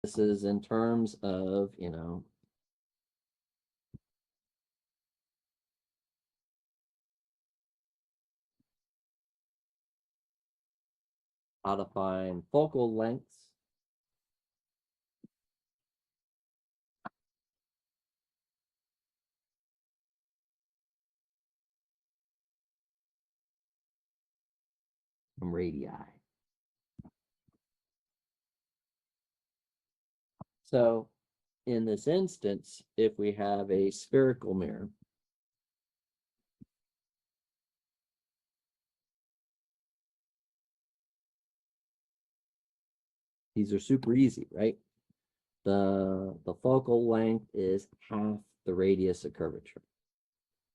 This is in terms of, you know, how to find focal lengths. From radii. So in this instance, if we have a spherical mirror, these are super easy, right? The focal length is half the radius of curvature.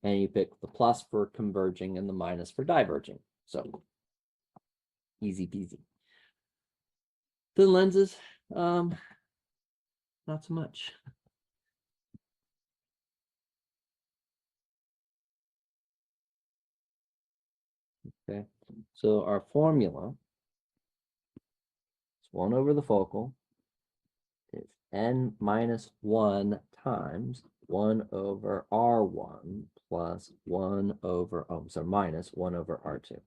And you pick the plus for converging and the minus for diverging. So easy peasy. Thin lenses, not so much. Okay, so our formula is 1 over the focal is n minus 1 times 1 over R1 plus 1 over, oh, so minus 1 over R2.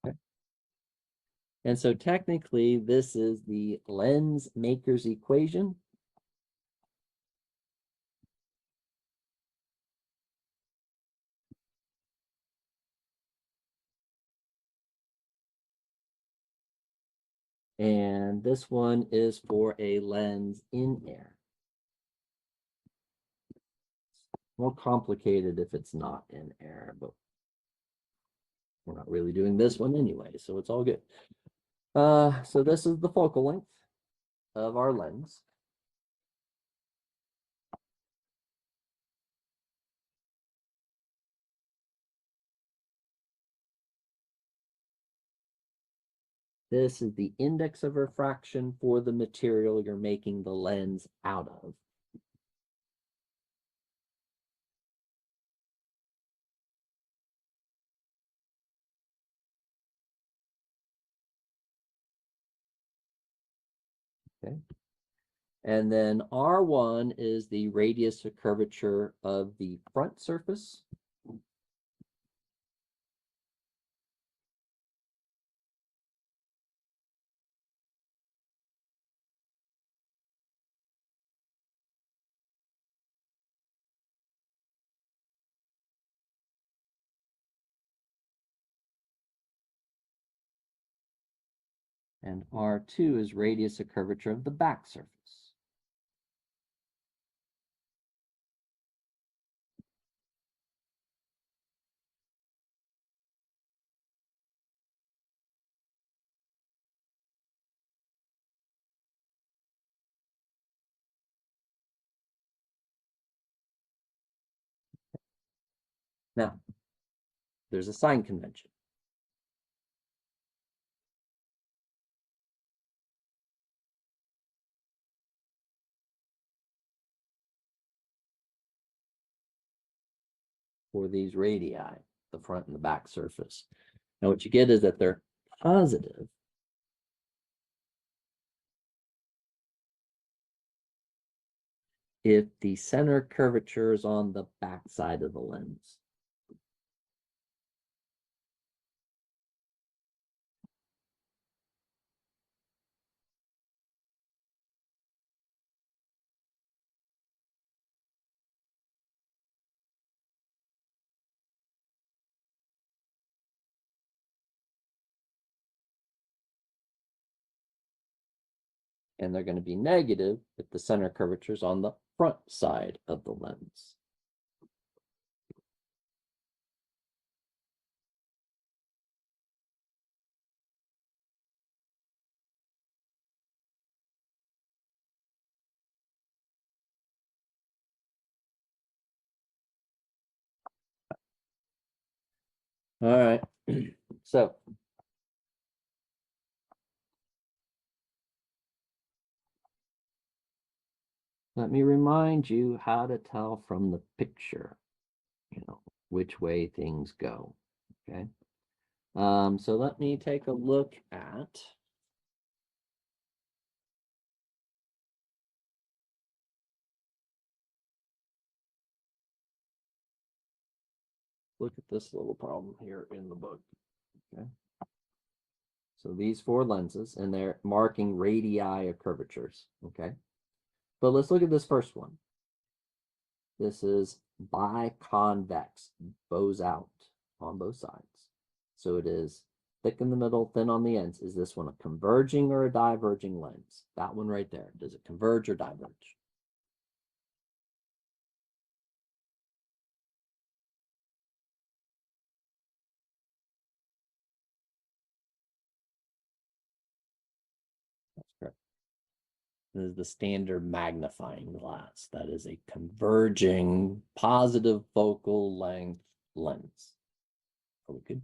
Okay. And so technically, this is the lens maker's equation. And this one is for a lens in air. More complicated if it's not in air, but we're not really doing this one anyway, so it's all good. So this is the focal length of our lens. This is the index of refraction for the material you're making the lens out of. Okay. And then R1 is the radius of curvature of the front surface. And R2 is radius of curvature of the back surface. Now, there's a sign convention. For these radii, the front and the back surface. Now what you get is that they're positive if the center curvature is on the back side of the lens. And they're going to be negative if the center curvature is on the front side of the lens. All right, so let me remind you how to tell from the picture, you know, which way things go, okay? So let me take a look at this little problem here in the book. Okay. So these four lenses, and they're marking radii of curvatures. Okay. But let's look at this first one. This is biconvex, bows out on both sides. So it is thick in the middle, thin on the ends. Is this one a converging or a diverging lens? That one right there. Does it converge or diverge? That's correct. This is the standard magnifying glass. That is a converging positive focal length lens. Are we good?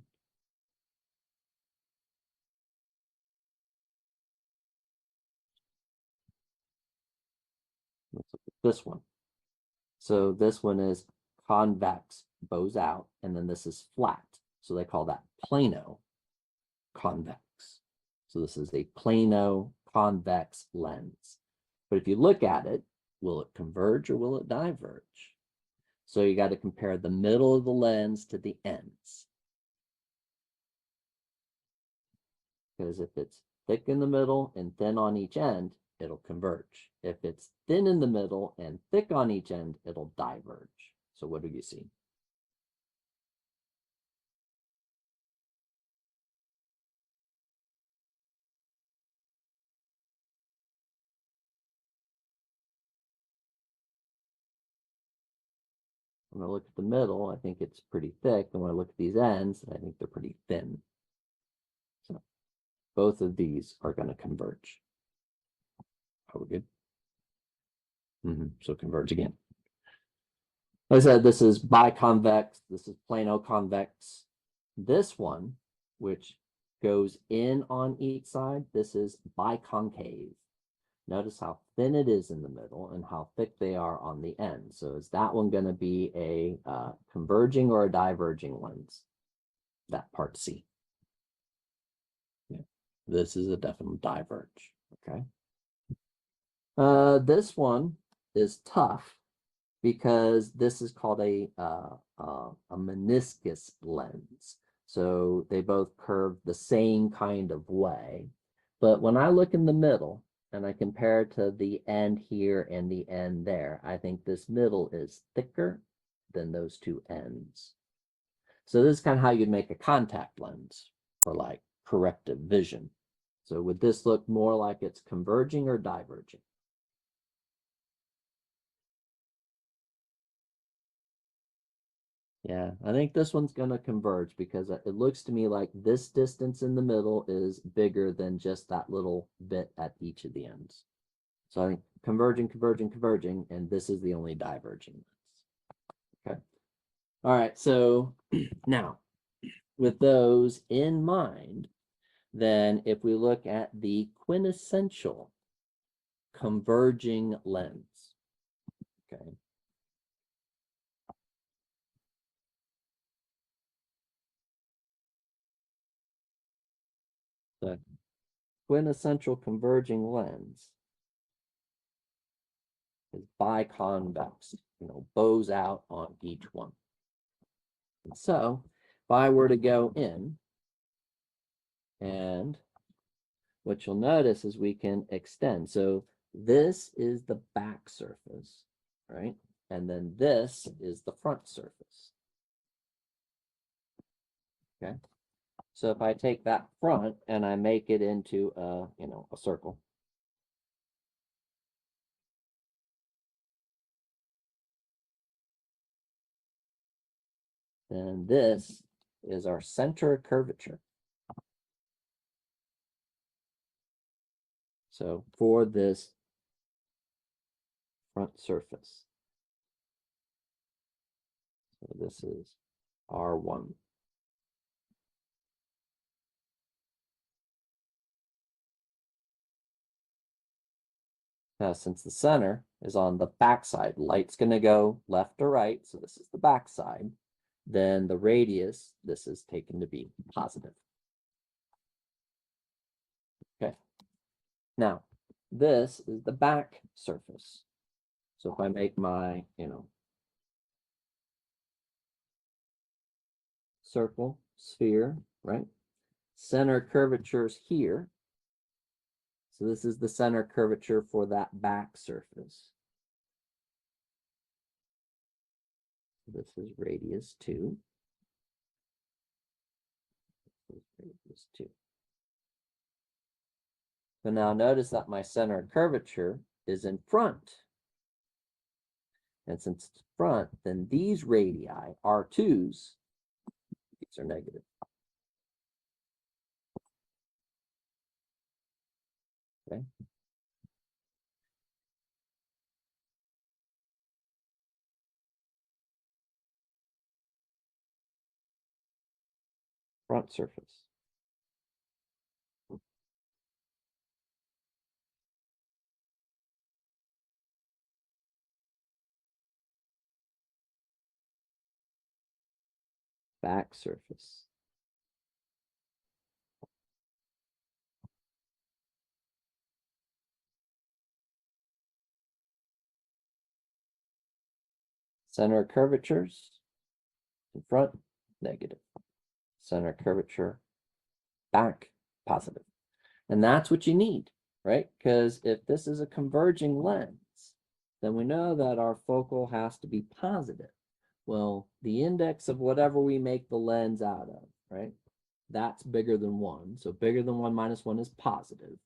Let's look at this one. So this one is convex, bows out, and then this is flat. So they call that plano convex. So this is a plano convex lens. But if you look at it, will it converge or will it diverge? So you got to compare the middle of the lens to the ends. Because if it's thick in the middle and thin on each end, it'll converge. If it's thin in the middle and thick on each end, it'll diverge. So what do you see? When I look at the middle, I think it's pretty thick. And when I look at these ends, I think they're pretty thin. So both of these are going to converge. Are we good? So converge again. Like I said, this is biconvex. This is plano convex. This one, which goes in on each side, this is biconcave. Notice how thin it is in the middle and how thick they are on the end. So is that one going to be a converging or a diverging lens? That part C. Yeah. This is a definite diverge. Okay. This one is tough because this is called a meniscus lens. So they both curve the same kind of way. But when I look in the middle and I compare it to the end here and the end there, I think this middle is thicker than those two ends. So this is kind of how you'd make a contact lens for like corrective vision. So would this look more like it's converging or diverging? Yeah, I think this one's going to converge because it looks to me like this distance in the middle is bigger than just that little bit at each of the ends. So I think converging, converging, converging, and this is the only diverging lens. Okay. All right, so now with those in mind, then if we look at the quintessential converging lens, okay, the quintessential converging lens is biconvex, bows out on each one. And so if I were to go in, and what you'll notice is we can extend. So this is the back surface, right? And then this is the front surface. Okay. So if I take that front and I make it into a circle, then this is our center of curvature. So for this front surface, so this is R1. Now, since the center is on the back side, light's going to go left or right, so this is the back side. then the radius, this is taken to be positive. Okay. Now, this is the back surface. So if I make my, circle, sphere, right? Center curvature is here. So this is the center curvature for that back surface. This is radius 2. This is radius 2. So now notice that my center curvature is in front. And since it's front, then these radii, R2s, these are negative. Okay. Front surface. Back surface. Center curvatures, in front, negative. Center curvature, back, positive. And that's what you need, right? Because if this is a converging lens, then we know that our focal has to be positive. Well, the index of whatever we make the lens out of, right? That's bigger than 1. So bigger than 1 minus 1 is positive.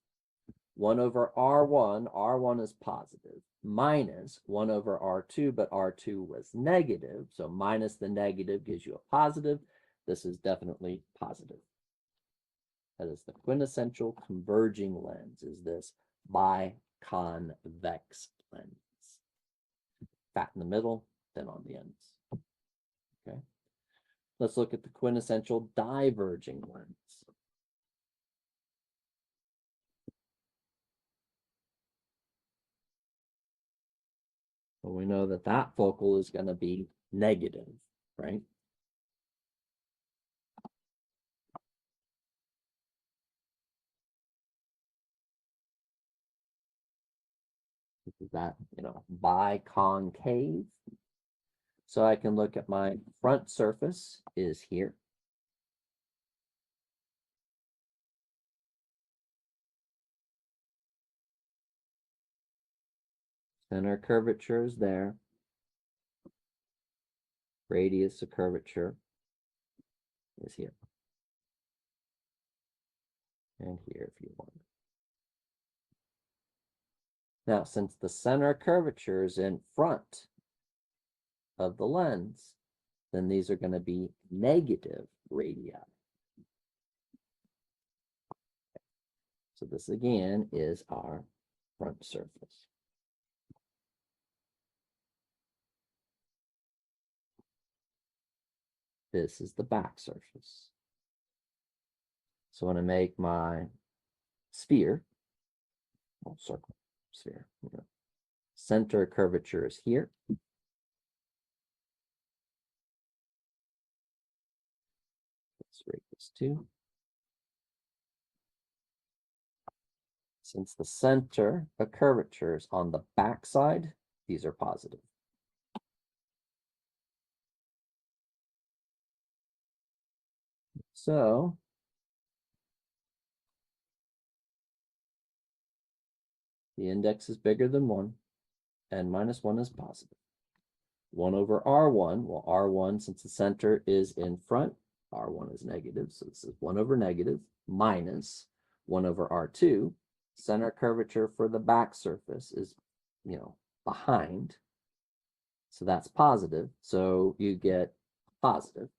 1 over R1 is positive, minus 1 over R2, but R2 was negative. So minus the negative gives you a positive. This is definitely positive. That is the quintessential converging lens, is this biconvex lens. Fat in the middle, thin on the ends. Okay. Let's look at the quintessential diverging lens. Well, we know that that focal is going to be negative, right? This is that, biconcave. So I can look at my front surface is here. Center curvature is there. Radius of curvature is here. And here if you want. Now, since the center curvature is in front of the lens, then these are going to be negative radii. So this again is our front surface. This is the back surface. So when I make my sphere, circle, sphere, center curvature is here. Let's rate this 2. Since the center of curvature is on the back side, these are positive. So the index is bigger than 1, and minus 1 is positive. 1 over R1, well, R1, since the center is in front, R1 is negative, so this is 1 over negative, minus 1 over R2. Center curvature for the back surface is, behind. So that's positive. So you get positive.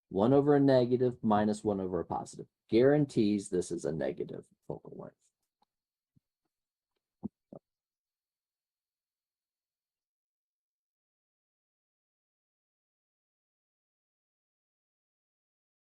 1 over a negative minus 1 over a positive. Guarantees this is a negative focal length.